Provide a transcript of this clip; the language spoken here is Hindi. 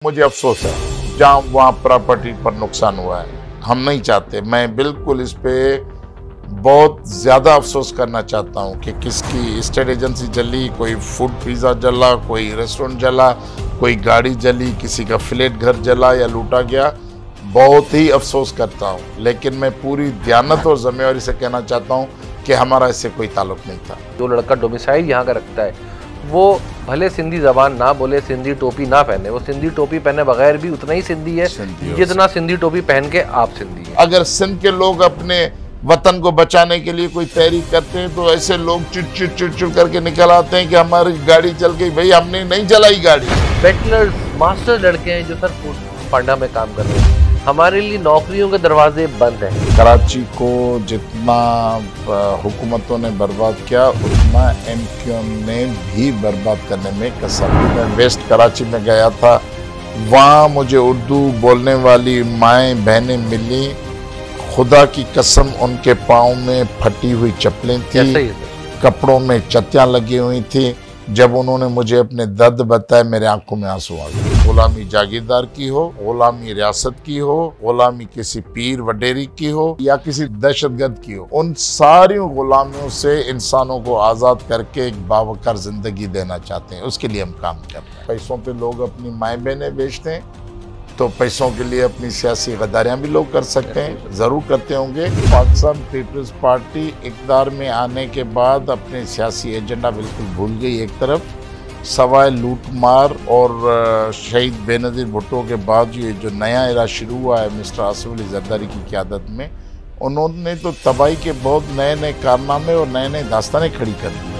मुझे अफसोस है जहाँ वहाँ प्रॉपर्टी पर नुकसान हुआ है। हम नहीं चाहते, मैं बिल्कुल इस पे बहुत ज़्यादा अफसोस करना चाहता हूँ कि किसकी स्टेट एजेंसी जली, कोई फूड पिज़्ज़ा जला, कोई रेस्टोरेंट जला, कोई गाड़ी जली, किसी का फ्लैट घर जला या लूटा गया। बहुत ही अफसोस करता हूँ, लेकिन मैं पूरी दयानत और जिम्मेवारी से कहना चाहता हूँ कि हमारा इससे कोई ताल्लुक नहीं था। जो लड़का डोमिसाइल यहाँ का रखता है वो भले सिंधी जबान ना बोले, सिंधी टोपी ना पहने, वो सिंधी टोपी पहने बगैर भी उतना ही सिंधी है जितना सिंधी टोपी पहन के आप सिंधी है। अगर सिंध के लोग अपने वतन को बचाने के लिए कोई तहरीक करते हैं तो ऐसे लोग चिड़ करके निकल आते हैं कि हमारी गाड़ी चल गई। भाई हमने नहीं जलाई गाड़ी। बैचलर्स मास्टर लड़के हैं जो सर पांडा में काम कर रहे हैं। हमारे लिए नौकरियों के दरवाजे बंद हैं। कराची को जितना हुकूमतों ने बर्बाद किया उतना MQM ने भी बर्बाद करने में कसम। मैं वेस्ट कराची में गया था, वहाँ मुझे उर्दू बोलने वाली माएँ बहनें मिली। खुदा की कसम उनके पाँव में फटी हुई चप्पलें थी, कपड़ों में चत्तियाँ लगी हुई थी। जब उन्होंने मुझे अपने दर्द बताए मेरे आंखों में आंसू आ गए। गुलामी जागीरदार की हो, गुलामी रियासत की हो, गुलामी किसी पीर वडेरी की हो या किसी दहशतगर्द की हो, उन सारी गुलामियों से इंसानों को आज़ाद करके एक बावकार जिंदगी देना चाहते हैं। उसके लिए हम काम कर रहे हैं। पैसों पे लोग अपनी माएँ बहनें बेचते हैं तो पैसों के लिए अपनी सियासी गद्दारियां भी लोग कर सकते हैं, ज़रूर करते होंगे। पाकिस्तान पीपल्स पार्टी इक़्तिदार में आने के बाद अपने सियासी एजेंडा बिल्कुल भूल गई। एक तरफ सवाए लूट मार और शहीद बेनज़ीर भुट्टो के बाद ये जो नया एरा शुरू हुआ है मिस्टर आसिफ अली जरदारी की क़यादत में, उन्होंने तो तबाही के बहुत नए नए कारनामे और नए नए दास्तानें खड़ी कर दी।